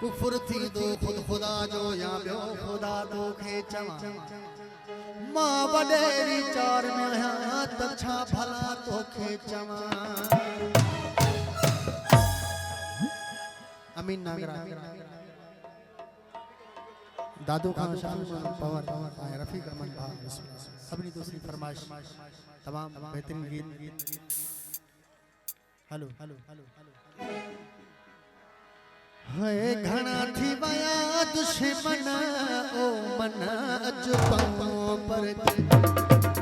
कुफर थी दो खुद खुदा जो या बियो खुदा तो खे चवा मां वडेरी चार में हाँ तछा भला तो खे चवा अमीन नागरा दादू खान शान पवन रफीक अमन भाग अपनी दूसरी फरमाइश तमाम बेहतरीन गीत हेलो हेलो हेलो है घना थी वया दुश्मन ओ मन अज पाओ पर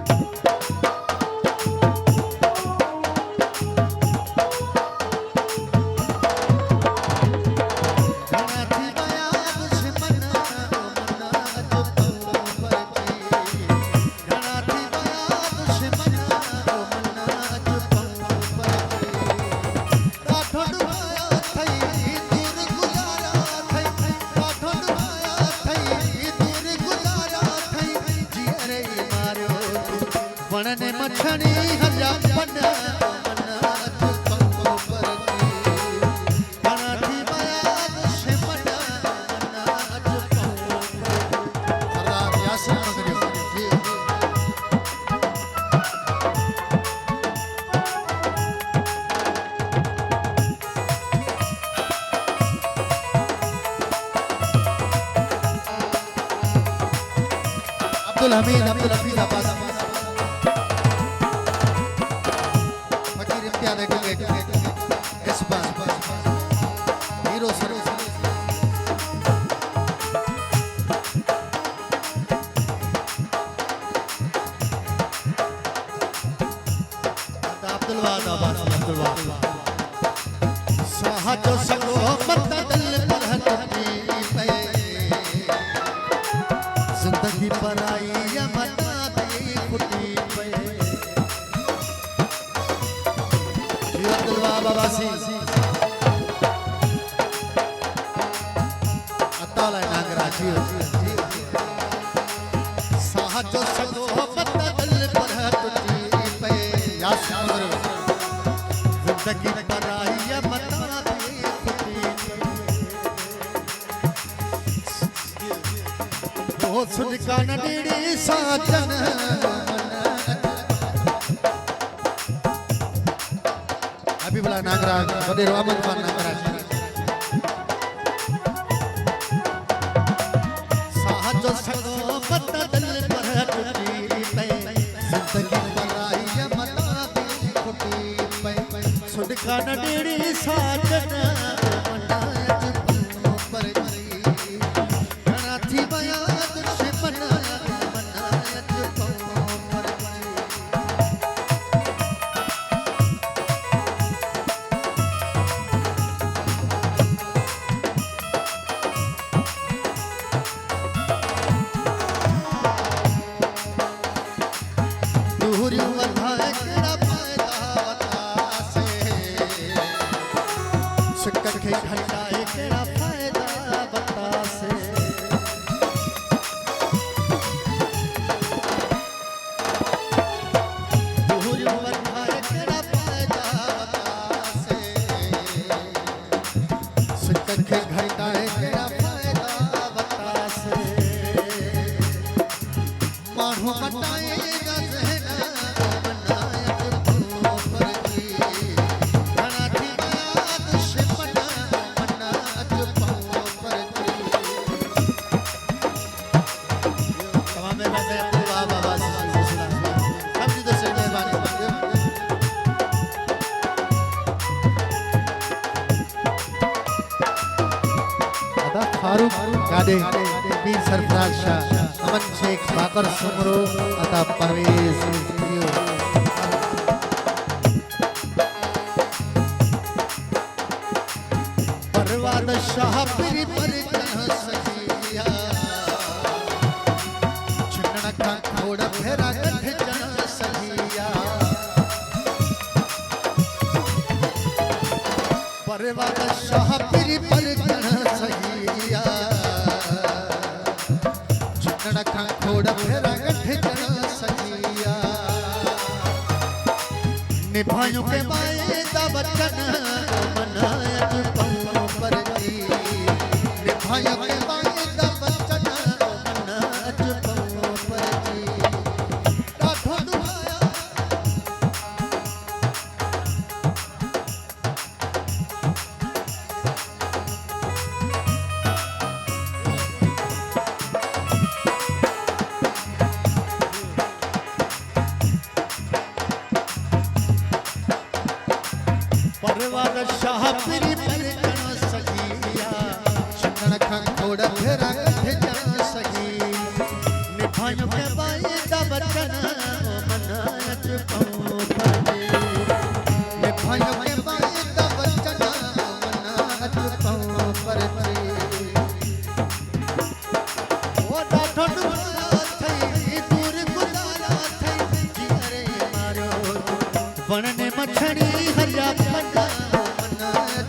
मछनी हजा पन अब्दुल हमीद अब्दुल हफीज अब्बास जिंदगी पराई या मना दी फुटी पे बाबा सी अताला नागरा जी साहजो सगो मत दिल पर टूटी पे या सुमर जिंदगी पराई या मना दी फुटी ओ सुन का नडीड़ी साजन अभी बोला नागराज बड़े रोमन का नागराज साहजो सगो मत दिल पर टूटी पे जिंदगी पराई या मना दी फुटी पे सुन का नडीड़ी साजन गादे बीर सरफराज शाह अमन शेख बाकर सुमरो अता परवेज परवाद शाह पीर पर सजिया छन्ना का थोड़ा फेरा गठ जन सजिया परवाद शाह पीर पर सजिया खोड़ा फेरा गठ जना सजिया निभायों के माए दा वचन मनायत पल्लों पर जी निभायो के वायदा बचन मन अच पऊं परजी ॾाढो दुआया परवाद शाह पिरी पर कण सगिया शरण खां खोड़ फेरा भेजा सगी निभायो के वायदा बचन मन अच पऊं परजी निभायो के वायदा बचन मन अच पऊं परजी ओ ॾाढो ॾुखिया थई दूर गुज़ारा थई जीअरे मारो वण ने मछड़ी हरिया फंदा मन